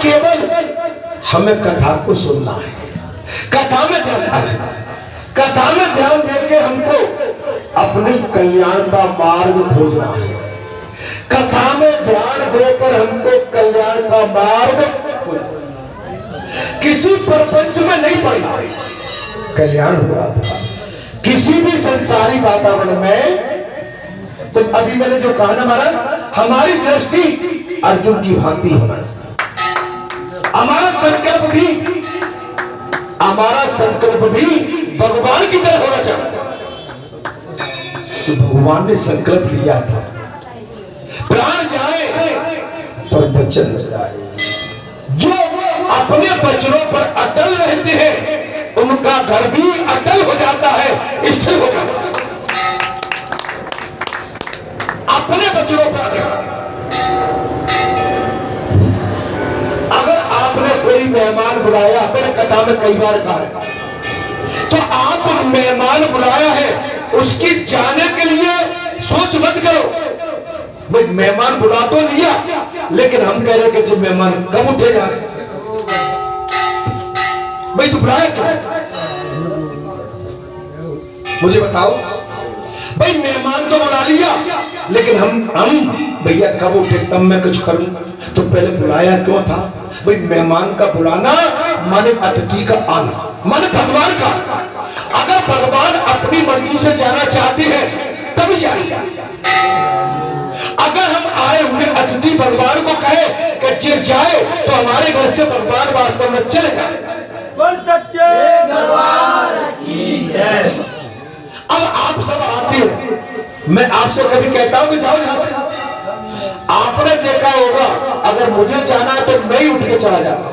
केवल हमें कथा को सुनना है, कथा में ध्यान देके हमको अपने कल्याण का मार्ग खोजना है। कथा में ध्यान देकर हमको कल्याण का मार्ग खोजना, किसी प्रपंच में नहीं पड़ना, कल्याण हो रहा था किसी भी संसारी वातावरण में। तो अभी मैंने जो कहा ना महाराज, हमारी दृष्टि अर्जुन की भांति होना चाहिए। हमारा संकल्प भी भगवान की तरह होना चाहिए। तो भगवान ने संकल्प लिया था, प्राण जाए पर वचन न जाए। जो अपने वचनों पर अटल रहते हैं उनका घर भी अटल हो जाता है, स्थिर हो जाता है। अपने वचनों पर अगर आपने कोई मेहमान बुलाया, मैंने कथा में कई बार कहा है, तो आप मेहमान बुलाया है, उसकी जाने के लिए सोच मत करो। भाई मेहमान बुला तो लिया, लेकिन हम कह रहे कि जब मेहमान कब उठे यहां से, भाई तू बुलाया क्या, मुझे बताओ। भाई मेहमान तो बुला लिया, लेकिन हम भैया कब उठे तब मैं कुछ करूं। तो पहले बुलाया क्यों था? भाई मेहमान का बुलाना माने अतिथि का आना, माने भगवान का। अगर भगवान अपनी मर्जी से जाना चाहते हैं तब जाएगा। अगर हम आए हुए अतिथि भगवान को कहे कि जे जाए, तो हमारे घर से भगवान वास्तव में चले जाए। बोल सच्चे दरबार की जय। अब आप सब आते हो, मैं आपसे कभी कहता हूं कि जाओ यहां से? आपने देखा होगा, अगर मुझे जाना है तो मैं ही उठ के चला जाता,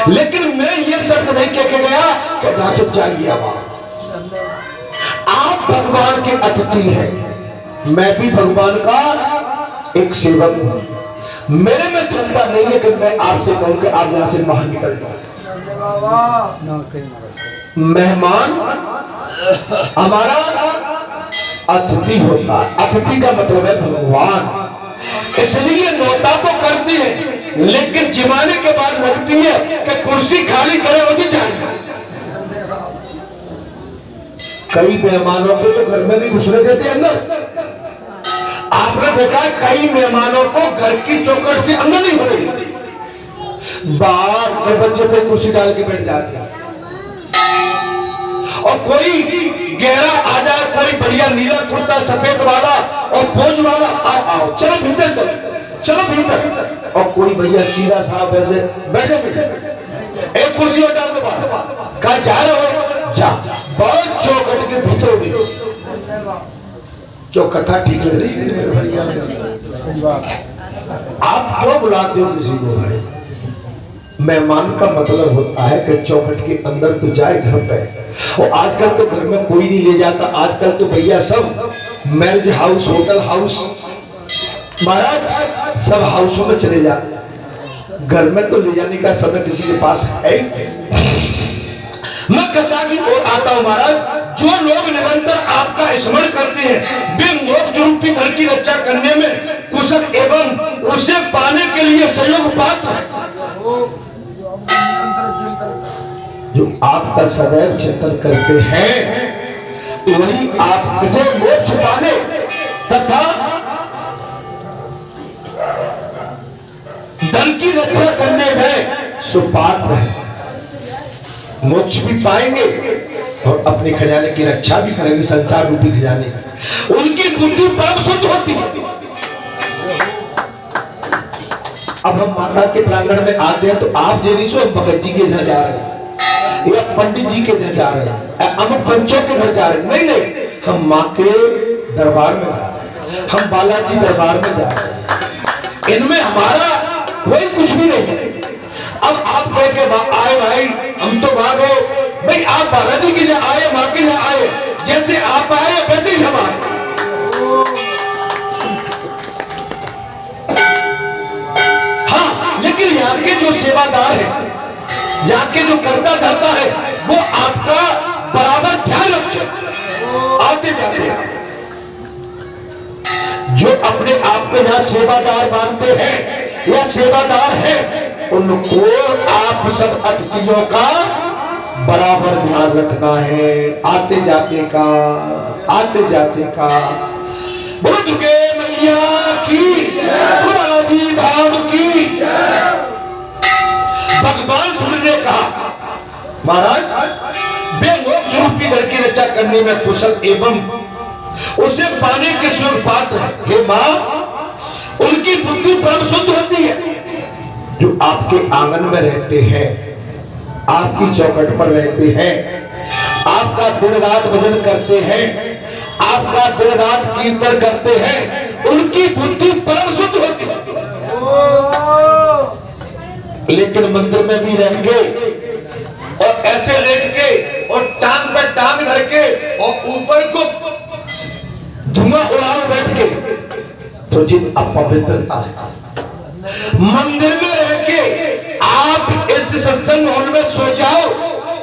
लेकिन मैं ये शब्द नहीं कह के गया कि जहां से जाइए। आप भगवान के अतिथि हैं, मैं भी भगवान का एक सेवक हूं। मेरे में क्षमता नहीं है कि मैं आपसे कहूं कि आप यहां से बाहर निकल जाओ। मेहमान हमारा अतिथि होता है, अतिथि का मतलब है भगवान। इसलिए नौता तो करती है, लेकिन जिमाने के बाद लगती है कि कुर्सी खाली करे होती चाहिए। कई मेहमानों को तो घर में नहीं घुसने देते अंदर। आपने देखा है कई मेहमानों को घर की चौखट से अंदर नहीं होने देते, बाहर बच्चे पे कुर्सी डाल के बैठ जाते हैं। और कोई गहरा आ जाए, कोई बढ़िया नीला कुर्ता सफेद वाला और फौज वाला, आओ आओ चलो भीतर, चलो भीतर। और कोई भैया सीधा साहब ऐसे बैठे, एक कुर्सी और डाल दो बाहर, कहा जा रहे हो जा, बहुत चौखट के पीछे हो गई। क्यों कथा ठीक लग रही है? आप क्यों बुलाते हो किसी को? भाई मेहमान का मतलब होता है कि चौखट के अंदर तो जाए घर पे। और आजकल तो घर में कोई नहीं ले जाता, आजकल तो भैया सब मैरिज हाउस, होटल हाउस, महाराज सब हाउसों में चले जाते। घर में तो ले जाने का समय किसी के पास है। मैं कथा की ओर आता हूं महाराज। जो लोग निरंतर आपका स्मरण करते हैं, वे मोक्ष रूपी घर की रक्षा करने में कुशल एवं उसे पाने के लिए सहयोग पात्र है। जो आपका सदैव चिंतन करते हैं, वही आपसे मोक्ष पाने तथा धन की रक्षा करने में सुपात्र है। मोक्ष भी पाएंगे और अपने खजाने की रक्षा भी करेंगे, संसार रूपी खजाने। उनकी बुद्धि परम शुद्ध होती है। अब हम माता के प्रांगण में आते हैं तो आप जे नहीं सो भगत जी के घर जा रहे हैं या पंडित जी के घर जा रहे हैं, अमुक पंचों के घर जा रहे हैं। नहीं, हम माँ के दरबार में जा रहे हैं, हम बालाजी दरबार में जा रहे हैं। इनमें हमारा कोई कुछ भी नहीं है। अब आप कह के आए भाई, हम तो वहां गए, भाई आप बालाजी के लिए आए, माँ के लिए आए, जैसे आप आए वैसे ही हम आए। हाँ, लेकिन यहाँ के जो सेवादार है, यहाँ के जो करता धरता है, वो आपका बराबर ध्यान रखे, आते जाते हैं। जो अपने आप को यहाँ सेवादार मानते हैं या सेवादार है, उनको आप सब अतिथियों का बराबर ध्यान रखना है। आते जाते का, आते जाते का। बोलो दुर्गे मैया की, बालाजी धाम की। भगवान सूर्य ने कहा, महाराज बेमोक्ष रूपी घर की रक्षा करने में कुशल एवं उसे पाने के स्वर्ग पात्र है। हे मां, उनकी बुद्धि परम शुद्ध होती है। जो आपके आंगन में रहते हैं, आपकी चौखट पर रहते हैं, आपका दिन रात भजन करते हैं, आपका दिन रात कीर्तन करते हैं, उनकी बुद्धि परम शुद्ध होती है। लेकिन मंदिर में भी रहेंगे और ऐसे लेट के और टांग पर टांग धर के और ऊपर को धुआं उड़ाओ बैठ के, तो जिन अपवित्रता है। मंदिर में रह के आप इस सत्संग हॉल में सो जाओ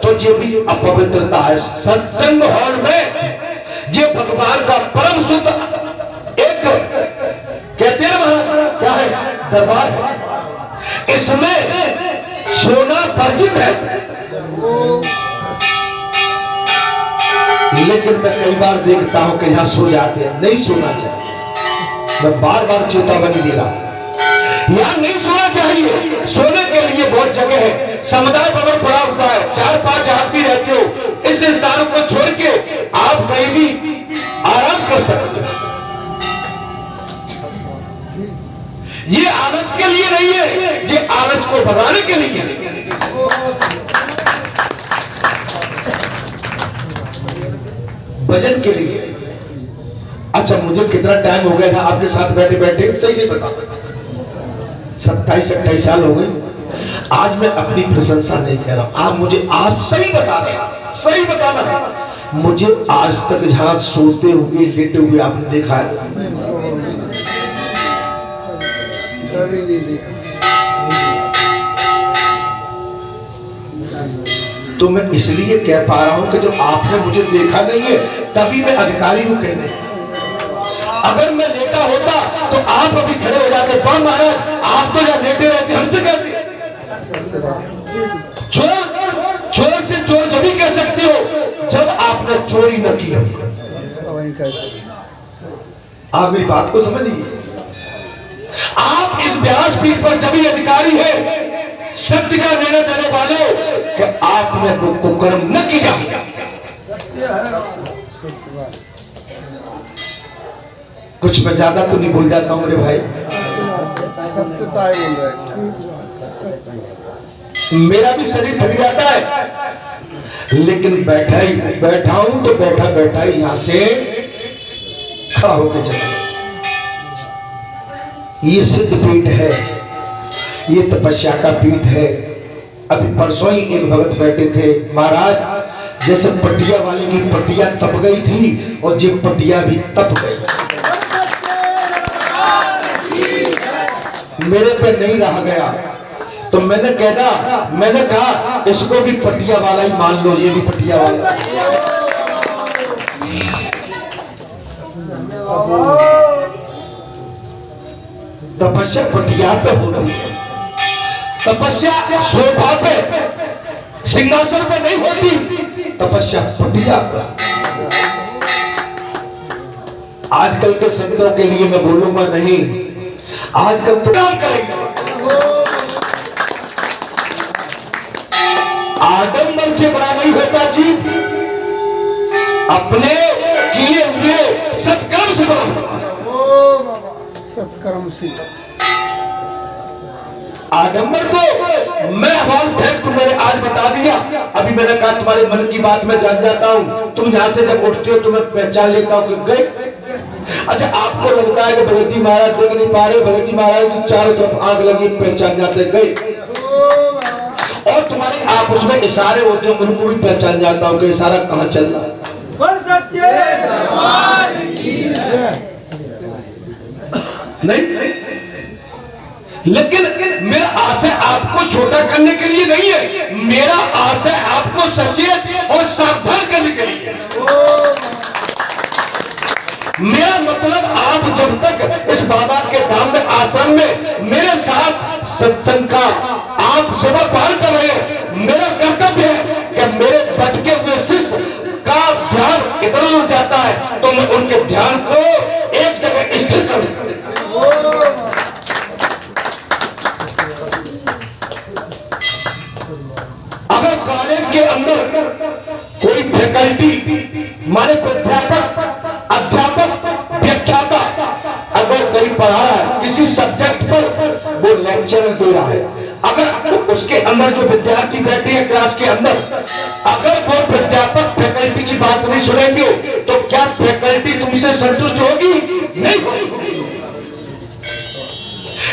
तो ये भी अपवित्रता है। सत्संग हॉल में ये भगवान का परम शुद्ध एक कहते हैं वहां क्या है, दरबार है। इसमें सोना वर्जित है। लेकिन मैं कई बार देखता हूं कि यहां सो जाते हैं। नहीं सोना चाहिए। मैं बार बार चेतावनी दे रहा हूं, यहां नहीं सोना चाहिए। सोने के लिए बहुत जगह है, समुदाय भवन पड़ा हुआ है, 4-5 आदमी रहते हो। इस स्थान को छोड़ के आप कहीं भी आराम कर सकते हो। ये आलस के लिए नहीं है, ये आलस को भगाने के लिए है। भजन के लिए। अच्छा, मुझे कितना टाइम हो गया था आपके साथ बैठे बैठे, सही से बता। 27-28 साल हो गए। आज मैं अपनी प्रशंसा नहीं कह रहा हूं, आप मुझे आज सही बता दें, सही बताना है। मुझे आज तक जहां सोते हुए लेटे हुए आपने देखा है? तो मैं इसलिए कह पा रहा हूं कि जब आपने मुझे देखा नहीं है तभी मैं अधिकारी हूं कहने। अगर मैं लेटा होता तो आप अभी खड़े हो जाते, कौन महाराज आप तो या लेटे रहते, हमसे कहते। चोर से चोर जब भी कह सकते हो जब आपने चोरी न की हमको। आप मेरी बात को समझिए। आप इस व्यासपीठ पर जब भी अधिकारी है, सत्य का निर्णय देने वाले कि आपने कुकर्म न किया। कुछ मैं ज्यादा तो नहीं भूल जाता हूं मेरे भाई, सत्यता बोल रहे। मेरा भी शरीर थक जाता है, लेकिन बैठा हूं तो बैठा बैठा यहां से खड़ा होकर चला। ये सिद्ध पीठ है, ये तपस्या का पीठ है। अभी परसों ही एक भगत बैठे थे, महाराज जैसे पटिया वाले की पटिया तप गई थी और ये पटिया भी तप गई। मेरे पे नहीं रह गया तो मैंने कहा इसको भी पटिया वाला ही मान लो, ये भी पटिया वाला। तपस्या पटिया पे होती है, तपस्या सोफा पे सिंहासन पे नहीं होती, तपस्या पटिया पे। आजकल के संतों के लिए मैं बोलूंगा नहीं, आजकल तो क्या करेंगे। आडंबर से बड़ा नहीं होता जी, अपने किए हुए सत्कर्म से बड़ा होता है। सत्कर्म से आडंबर तो मैं हवाल फेंक तुम मैंने आज बता दिया। अभी मैंने कहा तुम्हारे मन की बात मैं जान जाता हूं, तुम जहां से जब उठते हो तुम्हें पहचान लेता हूं कि गए। अच्छा, आपको लगता है कि भगवती महाराज देख नहीं पा रहे, भगवती महाराज की चारों तरफ आग लगी, पहचान जाते गए। और तुम्हारे आप उसमें इशारे होते हैं, उनको भी पहचान जाता हूं कि इशारा कहां चल रहा है। नहीं, लेकिन मेरा आशय आपको छोटा करने के लिए नहीं है, मेरा आशय आपको सचेत और सावधान करने के लिए। मेरा मतलब आप जब तक इस बाबा के धाम में आश्रम में मेरे साथ सत्संग का सेवा पार कर रहे हैं, मेरा कर्तव्य है कि मेरे भटके हुए शिष्य का ध्यान इधर उधर जाता है तो मैं उनके ध्यान को एक जगह स्थिर करूं। अगर कॉलेज के अंदर कोई फैकल्टी माने प्राध्यापक, अध्यापक, व्याख्याता अगर कहीं पढ़ा रहा है किसी सब्जेक्ट पर, वो लेक्चर दे रहा है, अगर उसके अंदर जो विद्यार्थी बैठे हैं क्लास के अंदर, अगर वो प्राध्यापक फैकल्टी की बात नहीं सुनेंगे तो क्या फैकल्टी तुमसे संतुष्ट होगी? नहीं होगी।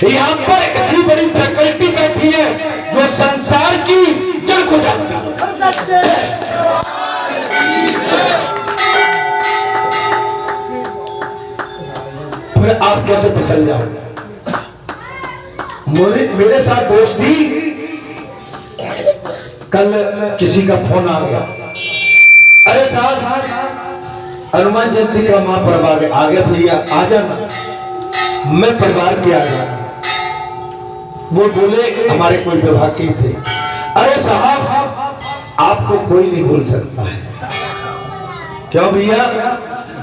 यहां पर इतनी बड़ी फैकल्टी बैठी है जो संसार की जड़ को जानती है। फिर आप कैसे फिसल जाओगे? मेरे साथ दोस्त थी, कल किसी का फोन आ गया, अरे साहब हनुमान जयंती का महापर्व आ गया भैया आ जाना। मैं परिवार के आ गया, वो बोले हमारे कोई विभाग के थे, अरे साहब आपको कोई नहीं भूल सकता है। क्यों भैया?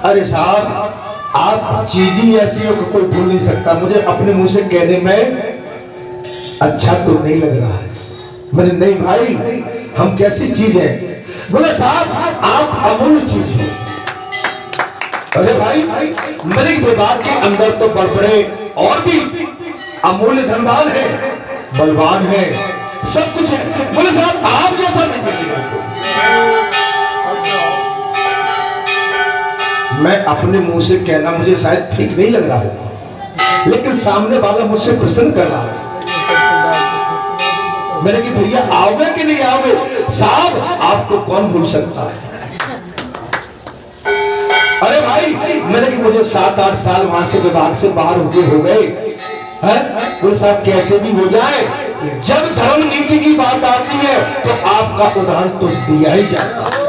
अरे साहब आप चीज ही ऐसी हो कि कोई भूल नहीं सकता। मुझे अपने मुंह से कहने में अच्छा तो नहीं लग रहा है। मैंने नहीं भाई हम कैसी चीज है? बोले साहब आप अमूल्य चीज हो। अरे भाई मेरे विभाग के अंदर तो बड़ बड़े और भी अमूल्य धनवान है, बलवान है, सब कुछ है। बोले साहब आप जैसा नहीं करेगा। मैं अपने मुंह से कहना मुझे शायद ठीक नहीं लग रहा है, लेकिन सामने वाला मुझसे प्रश्न कर रहा है। मैंने कि भैया आओगे कि नहीं आओगे? साहब आपको कौन भूल सकता है? अरे भाई मैंने कि मुझे 7-8 साल वहां से विभाग से बाहर हो गए हैं। बोले साहब कैसे भी हो जाए, जब धर्म नीति की बात आती है तो आपका उदाहरण तो दिया ही जाता है।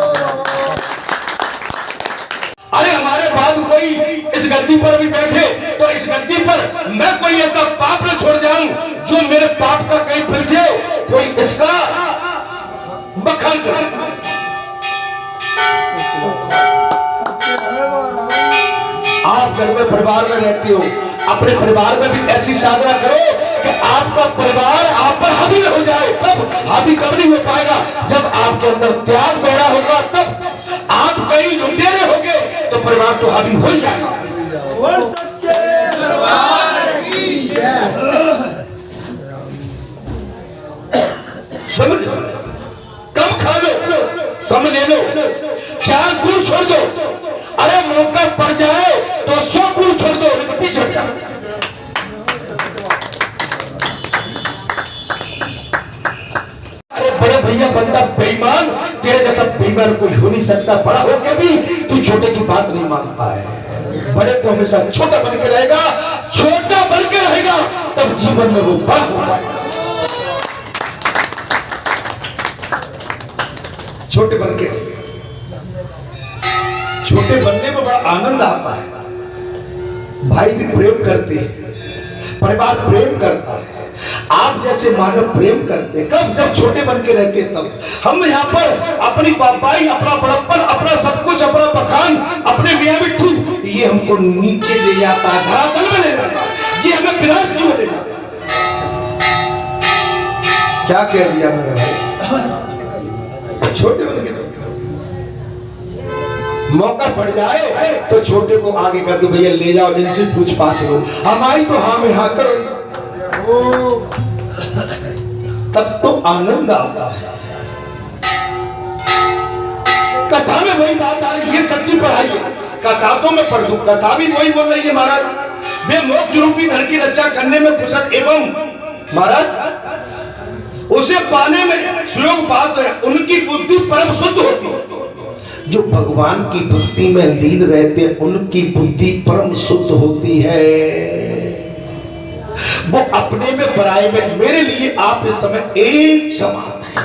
अरे हमारे बाद कोई इस गद्दी पर भी बैठे तो इस गद्दी पर मैं कोई ऐसा पाप न छोड़ जाऊं जो मेरे पाप का कहीं फिर से कोई इसका बखान करे। आप घर में परिवार में रहते हो, अपने परिवार में भी ऐसी साधना करो कि आपका परिवार आप पर हावी हो जाए। तब हावी कब नहीं हो पाएगा? जब आपके अंदर त्याग बहरा होगा, तब आप कहीं लुटेरे होगे तो परिवार तो हावी हो जाएगा। बोल सच्चे दरबार की जय। समझ, कम खा लो, कम ले लो, 4 गुण छोड़ दो। अरे मौका पड़ जाए तो 100 गुण छोड़ दो, नहीं तो पीछे हट जाओ। अरे बड़े भैया बंदा बेईमान, तेरे जैसा बेईमान कोई हो नहीं सकता। बड़ा होकर भी तू छोटे की बात नहीं मानता है। बड़े को हमेशा छोटा बन के रहेगा, छोटा बन के रहेगा तब जीवन में वो बड़ा हो पाएगा। छोटे बन के, छोटे बनने में बड़ा आनंद आता है। भाई भी प्रेम करते हैं, परिवार प्रेम करता है, आप जैसे मानव प्रेम करते। कब? जब छोटे बन के रहते तब। हम यहाँ पर अपनी पापाई, अपना बड़प्पन, अपना सब कुछ, अपना बखान, अपने मियाँ बिट्टू, ये हमको नीचे ले जाता है, धरातल में ले जाता है, ये हमें विनाश क्यों ले जाता है? क्या कह दिया मेरे भाई? छोटे बन के मौका पड़ जाए तो छोटे को आगे कर दो, भैया ले जाओ, इनसे पूछ पाछ लो, हमारी तो हाँ में हाँ करो, तब तो आनंद आता है। कथा में वही बात आ रही है, सच्ची पढ़ाई है। कथा तो मैं पढ़ दूं, कथा भी वही बोल रही है महाराज, वे मोक्ष रूपी धन की रक्षा करने में कुशल एवं महाराज उसे पाने में सुयोग बात है, उनकी बुद्धि परम शुद्ध होती है। जो भगवान की भक्ति में लीन रहते उनकी बुद्धि परम शुद्ध होती है। वो अपने में पराये में, मेरे लिए आप इस समय एक समान है।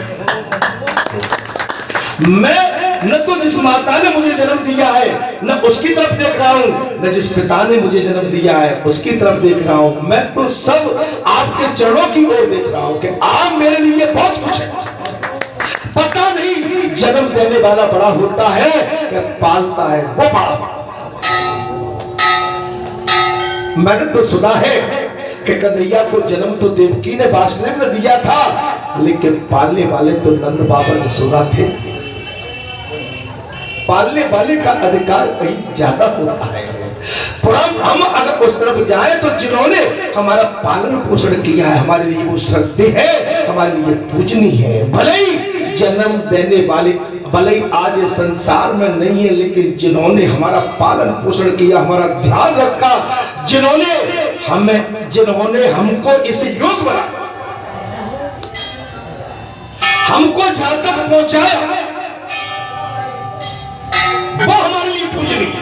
मैं न तो जिस माता ने मुझे जन्म दिया है न उसकी तरफ देख रहा हूँ, न जिस पिता ने मुझे जन्म दिया है उसकी तरफ देख रहा हूँ। मैं तो सब आपके चरणों की ओर देख रहा हूँ कि आप मेरे लिए बहुत कुछ है। पता नहीं जन्म देने वाला बड़ा होता है कि पालता है वो बड़ा। मैंने तो सुना है कि कन्हैया को जन्म तो देवकी ने वासुदेव ने दिया था, लेकिन पालने वाले तो नंद बाबा जसोदा थे। पालने वाले का अधिकार कहीं ज्यादा होता है। पुराण हम अगर उस तरफ जाएं तो जिन्होंने हमारा पालन पोषण किया है हमारे लिए वो श्रद्धेय है, हमारे लिए पूजनीय है। भले ही जन्म देने वाले भले ही आज इस संसार में नहीं है, लेकिन जिन्होंने हमारा पालन पोषण किया, हमारा ध्यान रखा, जिन्होंने हमको इस योग बनाया, हमको जहां तक पहुंचाया, वो हमारे लिए पूजनीय।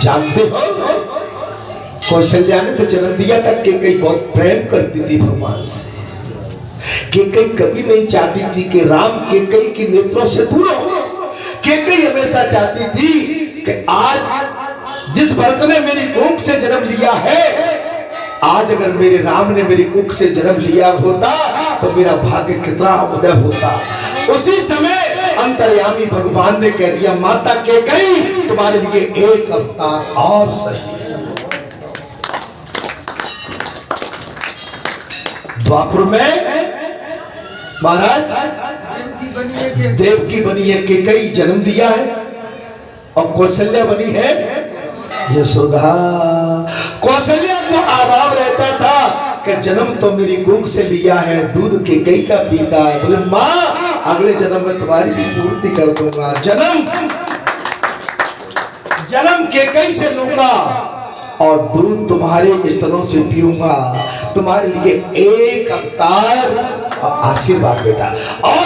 जानते हो कौशल्या ने तो जन्म दिया था कि कई बहुत प्रेम करती थी भगवान से। केकई कभी नहीं चाहती थी कि राम केकई की नेत्रों से दूर हो। केकई हमेशा चाहती थी कि आज जिस भरत ने मेरी कोख से जन्म लिया है, आज अगर मेरे राम ने मेरी कोख से जन्म लिया होता तो मेरा भाग्य कितना उदय होता। उसी समय अंतर्यामी भगवान ने कह दिया, माता केकई तुम्हारे लिए एक अवतार और सही। द्वापर में महाराज देव की बनी है केकई जन्म दिया है और कौशल्या बनी है यशोदा। कौशल्या को अभाव रहता था कि जन्म तो मेरी कोख से लिया है, दूध केकई का पीता है। बोले माँ अगले जन्म में तुम्हारी भी पूर्ति कर दूंगा, जन्म केकई से लूंगा और दूध तुम्हारे स्तनों से पीऊंगा। तुम्हारे लिए एक अवतार और आशीर्वाद बेटा। और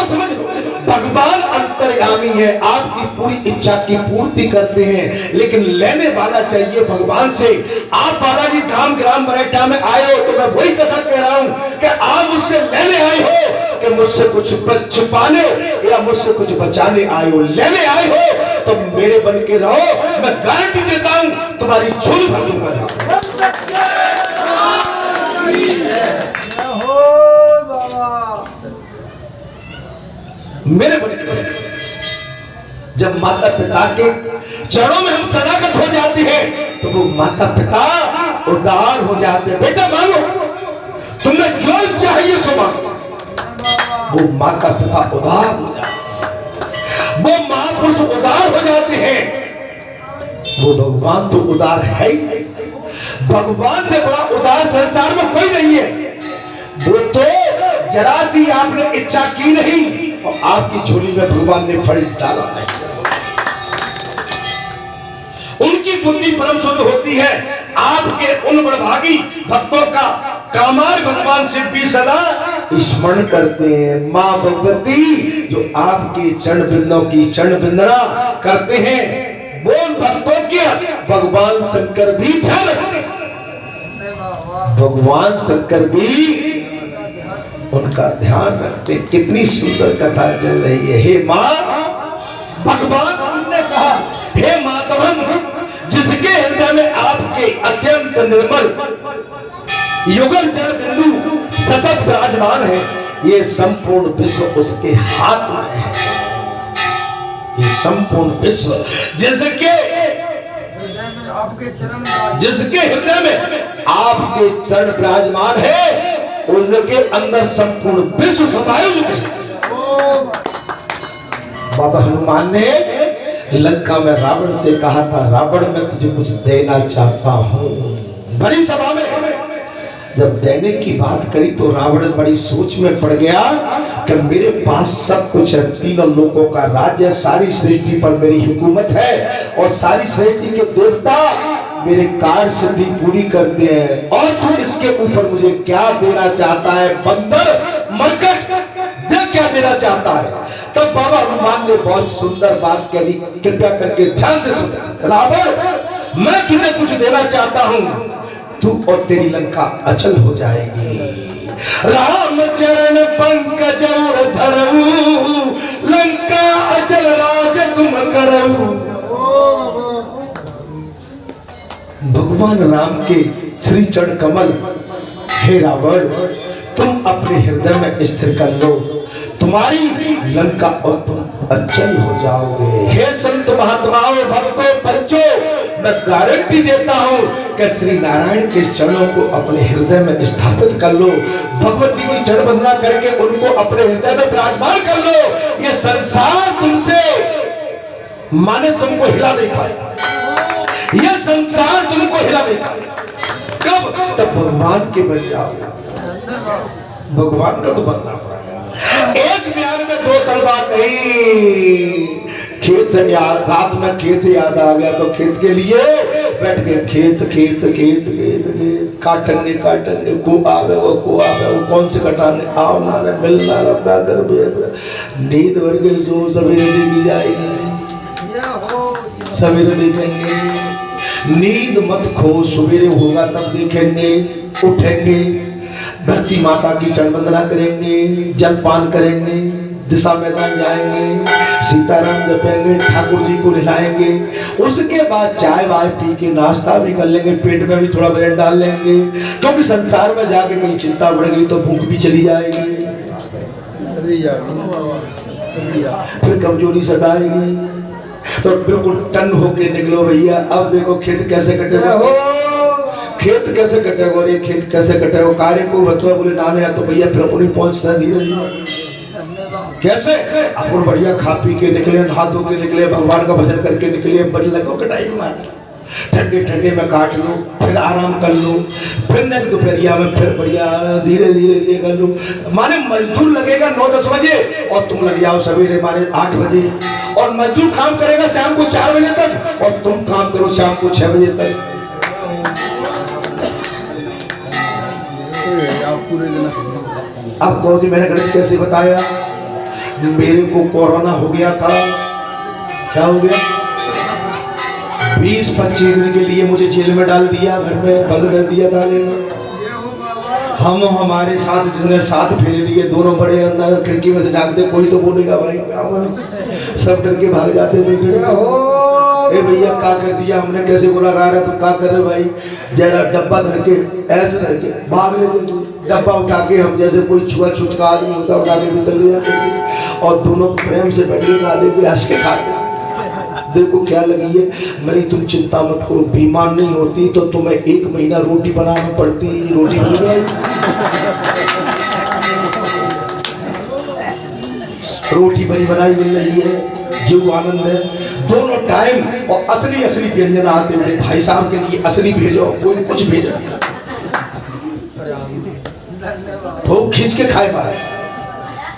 समझ लो भगवान अंतर्यामी है, आपकी पूरी इच्छा की पूर्ति करते हैं, लेकिन लेने वाला चाहिए भगवान से। आप बालाजी धाम ग्राम मरेठा में आए हो तो मैं वही कथा कह रहा हूं कि आप मुझसे लेने आए हो कि मुझसे कुछ छुपाने या मुझसे कुछ बचाने आए हो। लेने आए हो तो मेरे बन के रहो, मैं गारंटी देता हूं तुम्हारी झोली भर दूंगा। मेरे बन के जब माता पिता के चरणों में हम शरणागत हो जाते हैं तो वो माता पिता उदार हो जाते हैं। बेटा मांगो, तुम्हें जो चाहिए सो मांगो। वो माता पिता उदार हो जाते हैं, वो महापुरुष उदार हो जाते हैं। वो भगवान तो उदार है ही, भगवान से बड़ा उदार संसार में कोई नहीं है। वो तो जरा सी आपने इच्छा की नहीं और आपकी झोली में भगवान ने फल डाला है। उनकी बुद्धि परम शुद्ध होती है। आपके उन बड़भागी भक्तों का कामार भगवान से भी सदा स्मरण करते हैं। माँ भगवती जो आपके चरण बिंदों की चरण बिंदना करते हैं, वो उन भक्तों के भगवान शंकर भी ध्यान रखते हैं। भगवान शंकर भी उनका ध्यान रखते। कितनी सुंदर कथा चल रही है। हे माँ, भगवान ने कहा, हे माधवन, जिसके हृदय में आपके अत्यंत निर्मल युगल जल बिंदु सतत विराजमान है, ये संपूर्ण विश्व उसके हाथ में है। ये संपूर्ण विश्व जिसके हृदय में आपके चरण विराजमान है, उसके अंदर संपूर्ण विश्व समायोजित है। बाबा हनुमान ने लंका में रावण से कहा था, रावण मैं तुझे कुछ देना चाहता हूं। बड़ी सभा में जब देने की बात करी तो रावण बड़ी सोच में पड़ गया कि मेरे पास सब कुछ है, तीनों लोगों का राज्य, सारी सृष्टि पर मेरी हुकूमत है और सारी सृष्टि के देवता मेरे कार्य सिद्धि पूरी करते हैं, और तू इसके ऊपर मुझे क्या देना चाहता है? बंदर मरकट दे, क्या देना चाहता है? तब बाबा हनुमान ने बहुत सुंदर बात कह दी, कृपया करके ध्यान से सुन। रावण, मैं तुझे कुछ देना चाहता हूं, तू और तेरी लंका अचल हो जाएगी। राम चरण पंकज धरऊ, लंका अचल राज तुम करऊ। भगवान राम के श्री चरण कमल, हे रावण तुम अपने हृदय में स्थिर कर लो, तुम्हारी लंका और तुम अचल हो जाओगे। हे संत महात्माओं, भक्तों, बच्चों, मैं गारंटी देता हूं कि श्री नारायण के चरणों को अपने हृदय में स्थापित कर लो, भगवती की चरण वंदना करके उनको अपने हृदय में विराजमान कर लो। ये संसार तुमसे माने तुमको हिला नहीं पाए, ये संसार तुमको हिला नहीं पाए। कब? तब भगवान के बन जाओगे, भगवान का तो बनना पड़ेगा। एक म्यान में दो तलवार नहीं। खेत याद, रात में खेत याद आ गया तो खेत के लिए बैठ गए। खेत खेत खेत खेत खेत काटेंगे काटेंगे, को आवे वो कौन से कटाने आओ ना मिलना अपना कर। नींद भर गई, जो सवेरे देखी जाएगी, सवेरे देखेंगे। नींद मत खो, सवेरे होगा तब देखेंगे, उठेंगे, धरती माता की चरण वंदना करेंगे, जलपान करेंगे, दिशा मैदान जाएंगे, सीताराम जपेंगे, ठाकुर जी को नहलाएंगे। उसके बाद चाय वाय पी के नाश्ता भी कर लेंगे, पेट में भी थोड़ा वजन डाल लेंगे, क्योंकि संसार में जाके कहीं चिंता बढ़ गई तो भूख भी चली जाएगी, फिर कमजोरी सताएगी। तो बिल्कुल टन होके निकलो भैया। अब देखो खेत कैसे कटेगा, खेत कैसे कटेगा, और ये खेत कैसे कटेगा। कार्य को बचवा बोले नाने तो भैया फिर अपनी पहुंचता धीरे धीरे। कैसे? अपन बढ़िया खा पी के निकले, नहा धो के निकले, भगवान का भजन करके निकले, बड़े लगो कटाई में ठंडे ठंडे में काट लो, फिर आराम कर लो, फिर नेक दोपहरिया में फिर बढ़िया धीरे धीरे धीरे कर लो। माने मजदूर लगेगा 9-10 बजे और तुम लग जाओ सवेरे माने 8 बजे, और मजदूर काम करेगा शाम को 4 बजे तक और तुम काम करो शाम को 6 बजे तक। अब कहो कि मैंने गणित कैसे बताया। मेरे को कोरोना हो गया था, क्या हो गया, 20-25 दिन के लिए मुझे जेल में डाल दिया, घर में बंद कर दिया था। हम हमारे साथ जिसने साथ फेरे लिए दोनों बड़े अंदर खिड़की में से झांकते, कोई तो बोलेगा भाई, सब डर के भाग जाते थे। ए भैया क्या कर दिया हमने, कैसे गुनाह रहा है, तुम क्या कर रहे भाई। जरा डब्बा धर के ऐसे धर के भाग लेते, डब्बा उठा के हम जैसे कोई छुआछूत का आदमी होता उठा के निकल ले जाते थे, और दोनों प्रेम से बैठ के खा लेते, हंस के खाते। देखो क्या लगी है, मेरी तुम चिंता मत करो, बीमार नहीं होती तो तुम्हें 1 महीना रोटी बनाना पड़ती, रोटी बन गई, रोटी बनी बनाई मिल रही है, जीव आनंद है दोनों टाइम। और असली असली व्यंजन आते हुए भाई साहब के लिए असली भेजो, कोई कुछ भेजो, वो खींच के खाए पाए।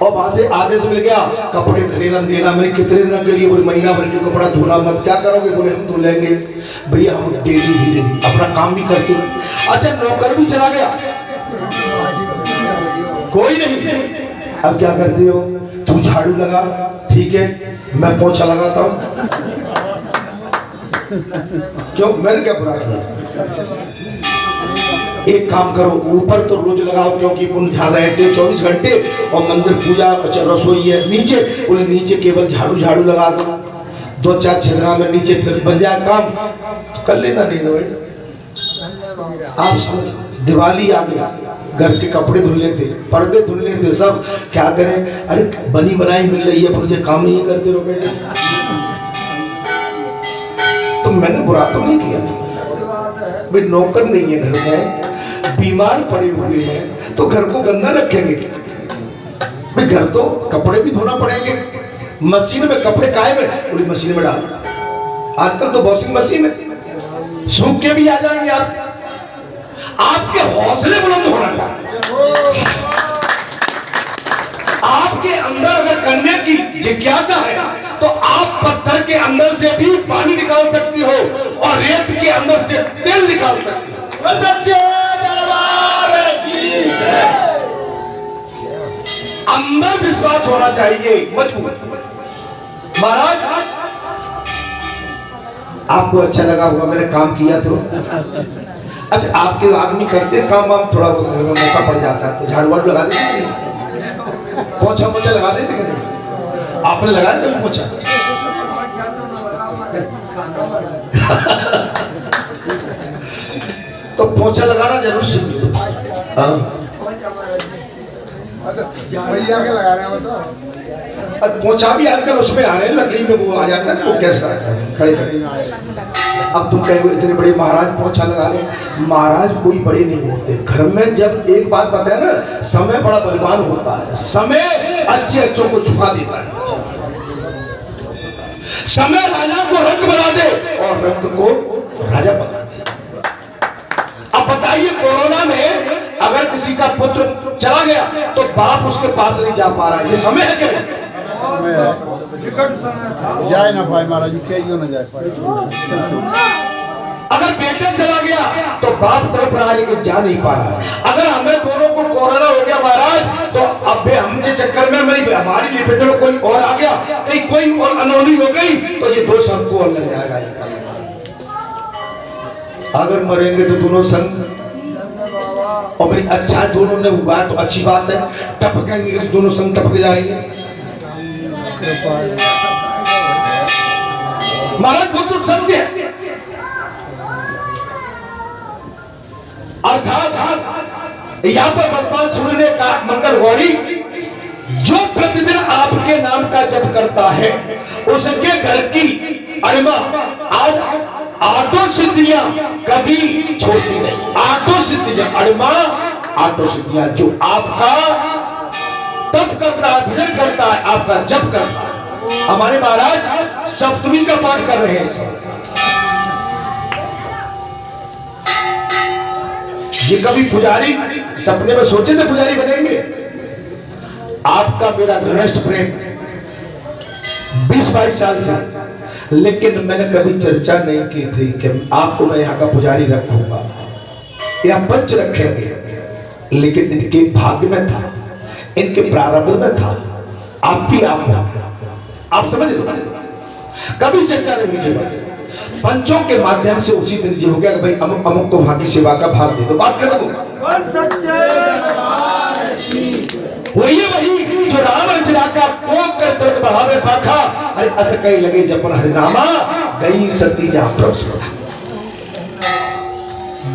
और वहां से आदेश मिल गया कपड़े धरेरन देना। मैंने कितने दिन के लिए, बोले महीना भर के कपड़ा धोना मत। क्या करोगे, बोले हम धो लेंगे। भैया हम डेली भी अपना काम भी करते। अच्छा नौकर भी चला गया, कोई नहीं। अब क्या करते हो, तू झाड़ू लगा, ठीक है मैं पोछा लगाता हूँ। क्यों, मैंने क्या बुरा किया। एक काम करो, ऊपर तो रोज लगाओ क्योंकि जहाँ रहते 24 घंटे, और मंदिर पूजा रसोई है नीचे, बोले नीचे केवल झाड़ू झाड़ू लगा दो, 2-4 छिद्रा में नीचे, फिर बन जाए काम, कर लेना। नहीं दो आप दिवाली आ गया, घर के कपड़े धुल लेते, पर्दे धुल लेते, सब क्या करें, अरे बनी बनाई मिल रही है, मुझे काम नहीं करते रहो बेटे। तो मैंने बुरा तो नहीं किया भाई, नौकर नहीं है घर में, बीमार पड़े हुए हैं तो घर को गंदा रखेंगे भाई, घर तो कपड़े भी धोना पड़ेंगे। मशीन में कपड़े काहे में, पूरी मशीन में डाल, आजकल तो वॉशिंग मशीन है, सूख के भी आ जाएंगे। आपके हौसले बुलंद होना चाहिए। आपके अंदर अगर करने की जिज्ञासा है तो आप पत्थर के अंदर से भी पानी निकाल सकती हो और रेत के अंदर से तेल निकाल सकती हो। सच्चे दरबार की अंदर विश्वास होना चाहिए मजबूत। महाराज आपको अच्छा लगा होगा, मैंने काम किया तो अच्छा आपके आदमी करते हैं काम वाम, थोड़ा बहुत घर में मौका पड़ जाता है तो झाड़ू वाड़ू लगा देते कि नहीं? पोछा मोछा लगा देते कि नहीं? आपने लगाया कभी पोछा? तो पोछा लगाना जरूर सीख लो। हाँ भैया के लगा रहे हैं बताओ। और पोछा भी आजकल उसमें आ रहे हैं, लकड़ी में वो आ जाता है, वो कैसा आता है खड़े खड़े। अब तुम कहे इतने बड़े महाराज पोछा लगा ले, महाराज कोई बड़े नहीं होते। घर में जब एक बात बताया ना, समय बड़ा बलवान होता है, समय अच्छे अच्छों को झुका देता है। समय राजा को रंग बना दे और रंग को राजा बना दे। अब बताइए कोरोना में अगर किसी का पुत्र चला गया तो बाप उसके पास नहीं जा पा रहा है, ये समय है क्या? जाए ना पाए महाराज, क्यों ना जाए पाए। अगर बेटा चला गया तो बाप तरफ रहा लेकिन जा नहीं पा रहा। अगर हमें दोनों को कोरोना हो गया महाराज, तो अब हम जे चक्कर में हमारी लिपेट में कोई और आ गया, कहीं कोई और अनहोनी हो गई तो ये दोष हमको और लग जाएगा। अगर मरेंगे तो दोनों संग, और भाई अच्छा दोनों ने हुआ तो अच्छी बात है, टपकेंगे तो दोनों संग टपक जाएंगे। महाराज वो तो सत्य है। अर्थात यहाँ पर भगवान सूर्य ने कहा, मंगल गौरी जो प्रतिदिन आपके नाम का जप करता है उसके घर की अणिमा आज 8 सिद्धियां कभी छोड़ती नहीं। 8 सिद्धियां अणिमा, 8 सिद्धियां जो आपका तप करता है, भजन करता है, आपका जप करता है। हमारे महाराज सप्तमी का पाठ कर रहे हैं। ये कभी पुजारी सपने में सोचे थे पुजारी बनेंगे? आपका मेरा घनिष्ठ प्रेम 20-22 साल से, लेकिन मैंने कभी चर्चा नहीं की थी कि आपको मैं यहाँ का पुजारी रखूंगा या पंच रखेंगे, लेकिन इनके भाग्य में था, इनके प्रारंभ में था। आप भी आप समझ कभी चर्चा नहीं की। पंचों के माध्यम से उसी दिन ये हो गया कि भाई अमुक अमुक को वहां की सेवा का भार दे दो, बात खत्म। वही जो राम रचना का कोक कर तिलक बढ़ावे शाखा, अरे अस कई लगे जपन हरिनामा गई सती जहां प्रभु।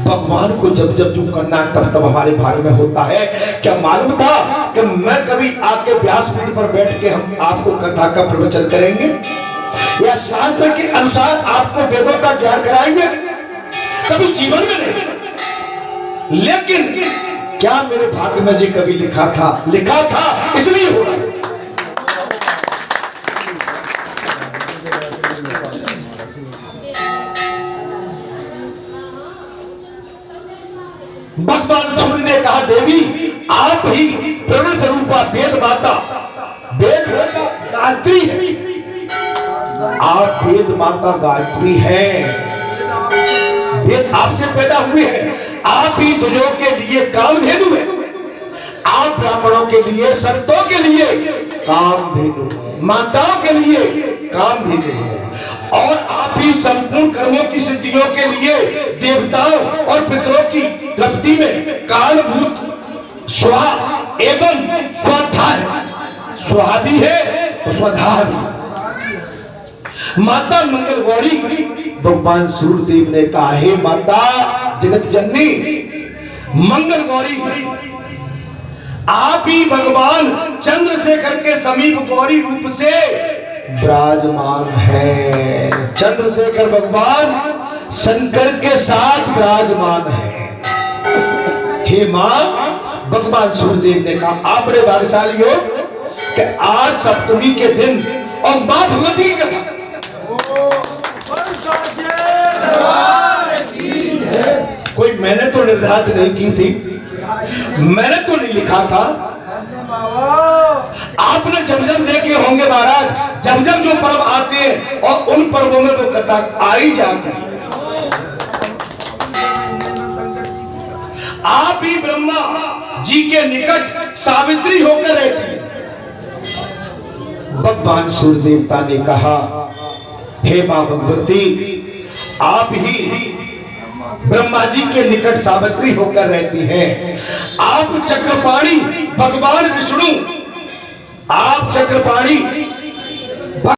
भगवान को जब जब जो करना तब तब हमारे भाग में होता है। क्या मालूम था कि मैं कभी आपके व्यासपीठ पर बैठ के हम आपको कथा का प्रवचन करेंगे या शास्त्र के अनुसार आपको वेदों का ज्ञान कराएंगे? कभी जीवन में नहीं। लेकिन क्या मेरे भाग्य में ये कभी लिखा था इसलिए हो रहा है। भगवान सूर्य ने कहा, देवी आप ही प्रवृत्त स्वरूपा वेद माता, वेद गायत्री है। आप वेद माता गायत्री हैं, वेद आपसे पैदा हुए हैं। आप ही दुजों के लिए कामधेनु है। आप ब्राह्मणों के लिए, संतों के लिए कामधेनु, माताओं के लिए कामधेनु है। और आप ही संपूर्ण कर्मों की सिद्धियों के लिए देवताओं और पितरों की तृप्ति में कालभूत स्वाहा एवं स्वधा है। स्वाहा भी है और स्वधा भी। माता मंगल गौरी, भगवान सूर्यदेव ने कहा, हे माता जगत जननी मंगल गौरी, आप ही भगवान चंद्रशेखर के समीप गौरी रूप से विराजमान है। चंद्रशेखर भगवान शंकर के साथ विराजमान है। हे मां, भगवान सूर्यदेव ने कहा, आप बड़े भाग्यशाली हो कि आज सप्तमी के दिन और मां भगवती की कथा। कोई मैंने तो निर्धारित नहीं की थी, मैंने तो नहीं लिखा था। आपने जब जब देखे होंगे महाराज, जब जब जो पर्व आते हैं और उन पर्वों में वो कथा आ ही जाती है। आप ही ब्रह्मा जी के निकट सावित्री होकर रहती है। भगवान सूर्य देवता ने कहा, हे मां भगवती, आप ही ब्रह्मा जी के निकट सावित्री होकर रहती हैं। आप चक्रपाणी भगवान विष्णु, आप चक्रपाणी